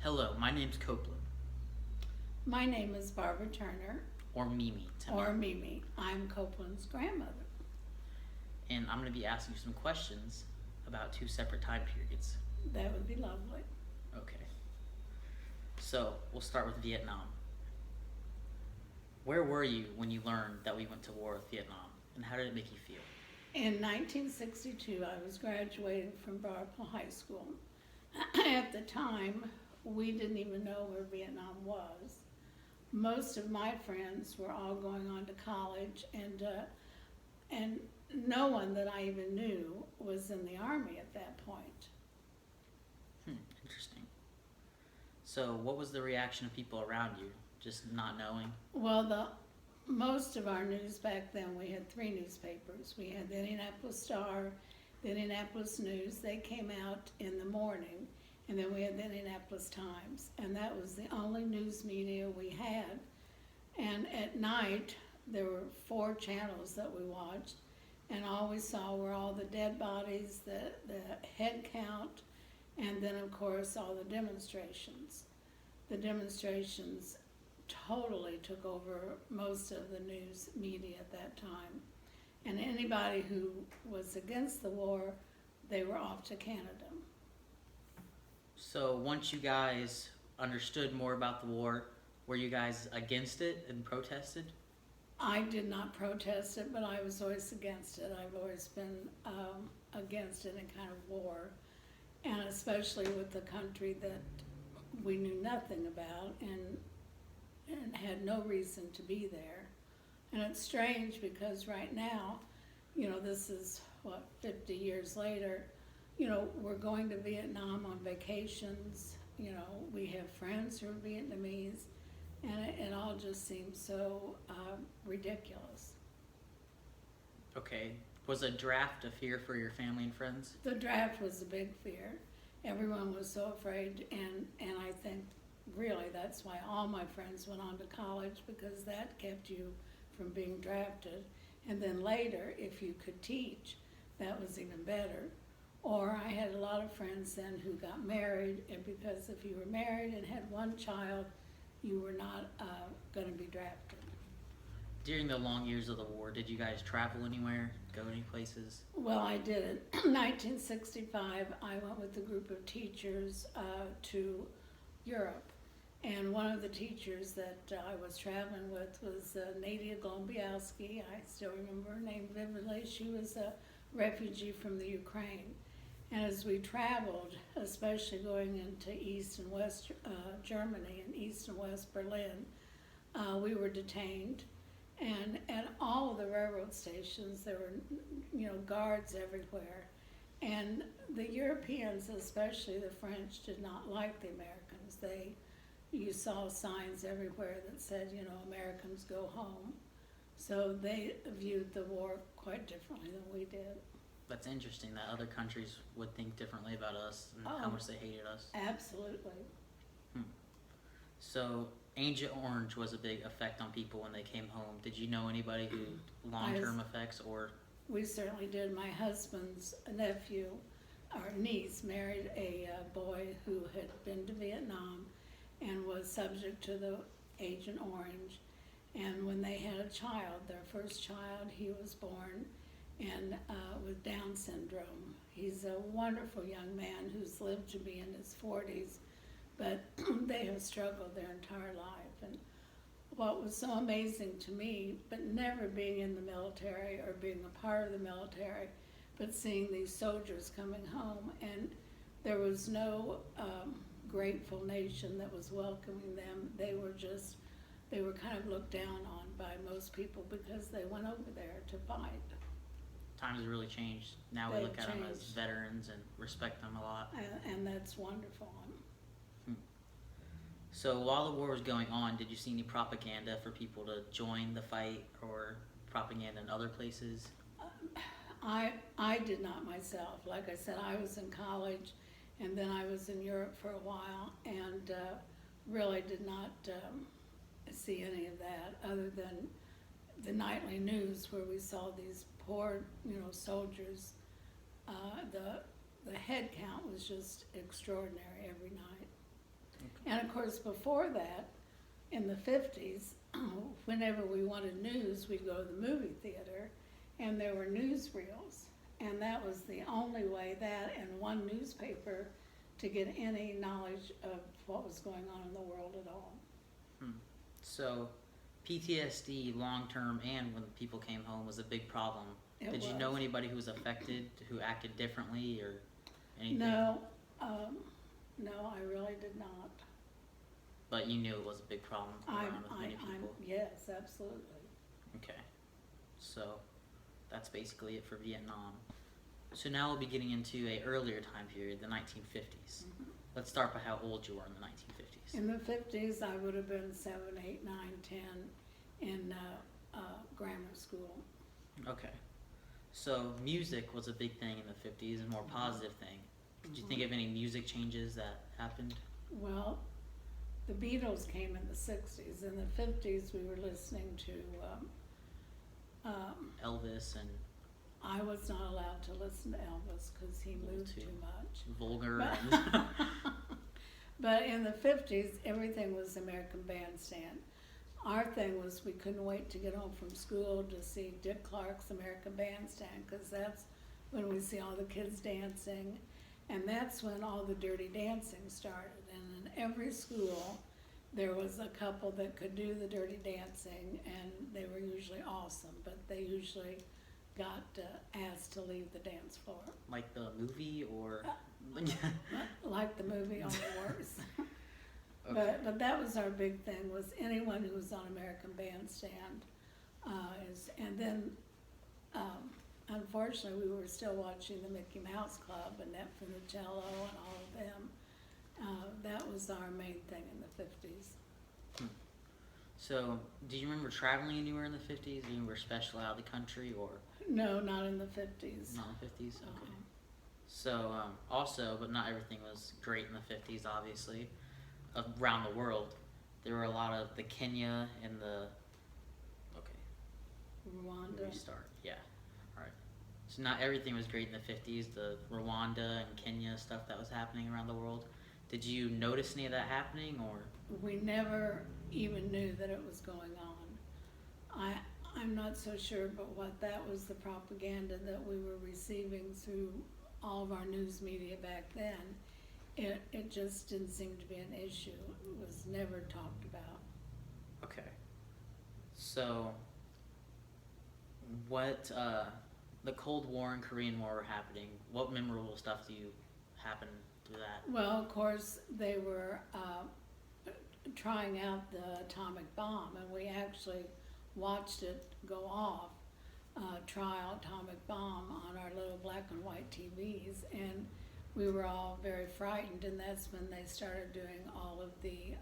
Hello, my name's Copeland, My name is Barbara Turner, or Mimi to me, or Mimi. I'm Copeland's grandmother. and I'm going to be asking you some questions about two separate time periods. That would be lovely. Okay, so we'll start with Vietnam. Where were you when you learned that we went to war with Vietnam, and how did it make you feel? In 1962, I was graduating from Barple High School. At the time, we didn't even know where Vietnam was. Most of my friends were all going on to college, and no one that I even knew was in the Army at that point. Interesting. So, what was the reaction of people around you, just not knowing? Well, most of our news back then, we had three newspapers. We had the Indianapolis Star, the Indianapolis News. They came out in the morning, and then we had the Indianapolis Times, and that was the only news media we had. And at night, there were 4 channels that we watched, and all we saw were all the dead bodies, the head count, and then of course all the demonstrations. The demonstrations totally took over most of the news media at that time. And anybody who was against the war, they were off to Canada. So, once you guys understood more about the war, were you guys against it and protested? I did not protest it, but I was always against it. I've always been against any kind of war, and especially with the country that we knew nothing about and had no reason to be there. And it's strange because right now, this is 50 years later, we're going to Vietnam on vacations. We have friends who are Vietnamese, and it all just seems so ridiculous. Okay. Was a draft a fear for your family and friends? The draft was a big fear. Everyone was so afraid, and I think really that's why all my friends went on to college, because that kept you from being drafted. And then later, if you could teach, that was even better. Or I had a lot of friends then who got married, and because if you were married and had one child, you were not going to be drafted. During the long years of the war, did you guys travel anywhere, go any places? Well, I did it. 1965, I went with a group of teachers to Europe. And one of the teachers that I was traveling with was Nadia Glombiowski. I still remember her name vividly. She was a refugee from the Ukraine. And as we traveled, especially going into East and West Germany and East and West Berlin, we were detained. And at all of the railroad stations, there were, guards everywhere. And the Europeans, especially the French, did not like the Americans. You saw signs everywhere that said, Americans go home. So they viewed the war quite differently than we did. That's interesting that other countries would think differently about us and how much they hated us. Absolutely. So, Agent Orange was a big effect on people when they came home. Did you know anybody who long-term effects or? We certainly did. My husband's nephew, or niece, married a boy who had been to Vietnam and was subject to the Agent Orange. And when they had a child, their first child, he was born and with Down syndrome. He's a wonderful young man who's lived to be in his 40s, but they have struggled their entire life. And what was so amazing to me, but never being in the military or being a part of the military, but seeing these soldiers coming home, and there was no grateful nation that was welcoming them. They were kind of looked down on by most people because they went over there to fight. Times have really changed. Now we look at them as veterans and respect them a lot. And that's wonderful. So while the war was going on, did you see any propaganda for people to join the fight or propaganda in other places? I did not myself. Like I said, I was in college, and then I was in Europe for a while, and really did not see any of that other than the nightly news where we saw these poor, soldiers. The head count was just extraordinary every night. Okay. And of course, before that, in the 50s, whenever we wanted news, we'd go to the movie theater, and there were newsreels. And that was the only way, that and one newspaper, to get any knowledge of what was going on in the world at all. So, PTSD, long term, and when people came home, was a big problem. Did you know anybody who was affected, who acted differently, or anything? No, no, I really did not. But you knew it was a big problem around with many people. Yes, absolutely. Okay, so that's basically it for Vietnam. So now we'll be getting into a earlier time period, the 1950s. Let's start by how old you were in the 1950s. In the 50s, I would have been 7, 8, 9, 10 in grammar school. Okay, so music was a big thing in the 50s, a more positive thing. Did you think of any music changes that happened? Well, the Beatles came in the 60s. In the 50s, we were listening to Elvis and I was not allowed to listen to Elvis because he moved too much. vulgar. But in the 50s, everything was American Bandstand. Our thing was we couldn't wait to get home from school to see Dick Clark's American Bandstand, because that's when we see all the kids dancing, and that's when all the dirty dancing started. And in every school, there was a couple that could do the dirty dancing, and they were usually awesome, but they usually got asked to leave the dance floor. Like the movie, or? Like the movie, only worse. Okay. But that was our big thing, was anyone who was on American Bandstand. And then, unfortunately, we were still watching the Mickey Mouse Club and Ned Funicello and all of them. That was our main thing in the 50s. So, do you remember traveling anywhere in the 50s? Do you remember especially out of the country, or? No, not in the 50s. Not in the 50s? Okay. So, also, but not everything was great in the 50s, obviously. Around the world, there were a lot of the Kenya and the, Rwanda. Restart, yeah. Alright. So not everything was great in the 50s, the Rwanda and Kenya stuff that was happening around the world. Did you notice any of that happening, or? We never even knew that it was going on. I'm not so sure, but what that was, the propaganda that we were receiving through all of our news media back then, it just didn't seem to be an issue. It was never talked about. Okay. So, what, the Cold War and Korean War were happening. What memorable stuff do you happen through that? Well, of course, they were trying out the atomic bomb, and we actually watched it go off, trial atomic bomb on our little black and white TVs, and we were all very frightened, and that's when they started doing all of the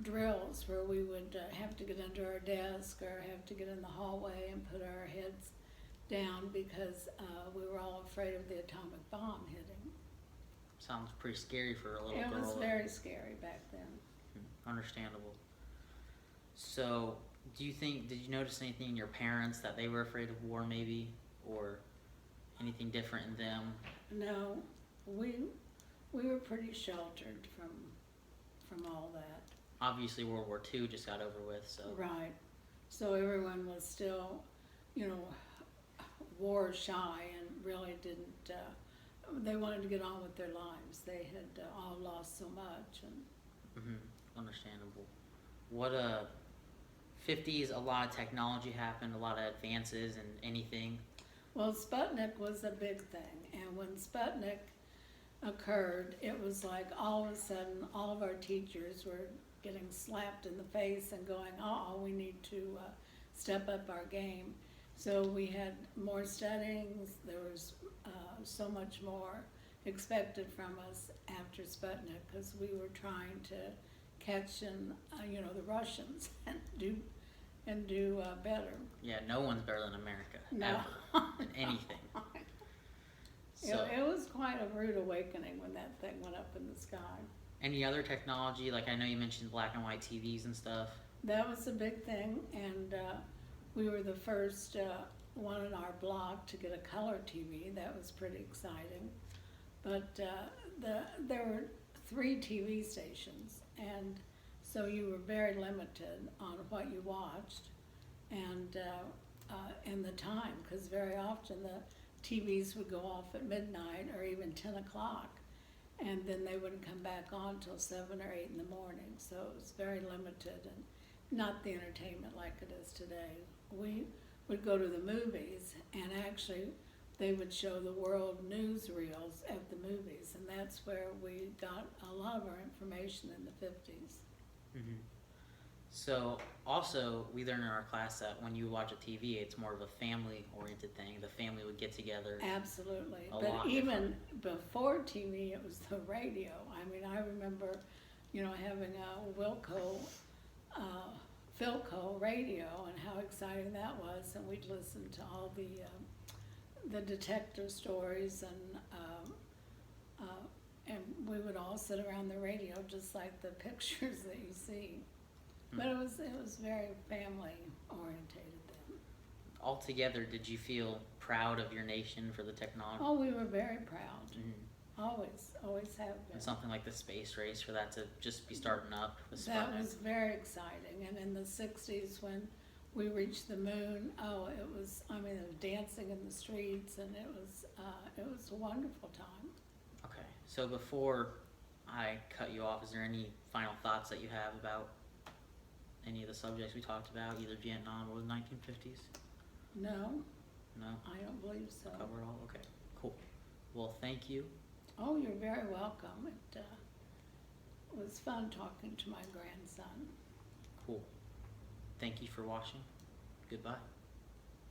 drills where we would have to get under our desk or have to get in the hallway and put our heads down because we were all afraid of the atomic bomb hitting. Sounds pretty scary for a little girl. It was very scary back then. Understandable. So, did you notice anything in your parents that they were afraid of war, maybe, or anything different in them? No, we were pretty sheltered from all that. Obviously, World War II just got over with, so. Right. So everyone was still, war shy and really didn't. They wanted to get on with their lives. They had all lost so much, and. Understandable. What 50s, a lot of technology happened, a lot of advances in anything. Well, Sputnik was a big thing, and when Sputnik occurred, it was like all of a sudden all of our teachers were getting slapped in the face and going, we need to step up our game. So we had more studying, there was so much more expected from us after Sputnik, because we were trying to catch the Russians and do better. Yeah, no one's better than America, No. ever, in anything. So, it was quite a rude awakening when that thing went up in the sky. any other technology, like I know you mentioned black and white TVs and stuff. That was a big thing, and we were the first one in our block to get a color TV. That was pretty exciting. But there were 3 TV stations, and so you were very limited on what you watched and the time, because very often the TVs would go off at midnight or even 10 o'clock, and then they wouldn't come back on till 7 or 8 in the morning. So it was very limited and not the entertainment like it is today. We would go to the movies, and actually they would show the world newsreels at the movies, and that's where we got a lot of our information in the 50s. Mm-hmm. So also, we learned in our class that when you watch a TV, it's more of a family-oriented thing. The family would get together. Absolutely. A But lot even before TV, it was the radio. I mean, I remember, having a Philco radio, and how exciting that was. And we'd listen to all the detective stories, and we would all sit around the radio just like the pictures that you see. But it was very family orientated then. Altogether, did you feel proud of your nation for the technology? Oh, we were very proud. Mm-hmm. Always have been. And something like the space race, for that to just be starting up was fun. That was very exciting. And in the 60s, when we reached the moon, it was dancing in the streets, and it was a wonderful time. Okay, so before I cut you off, is there any final thoughts that you have about any of the subjects we talked about, either Vietnam or the 1950s? No, No? I don't believe so. Cover it all? Okay, cool. Well, thank you. Oh, you're very welcome. It was fun talking to my grandson. Cool. Thank you for watching. Goodbye.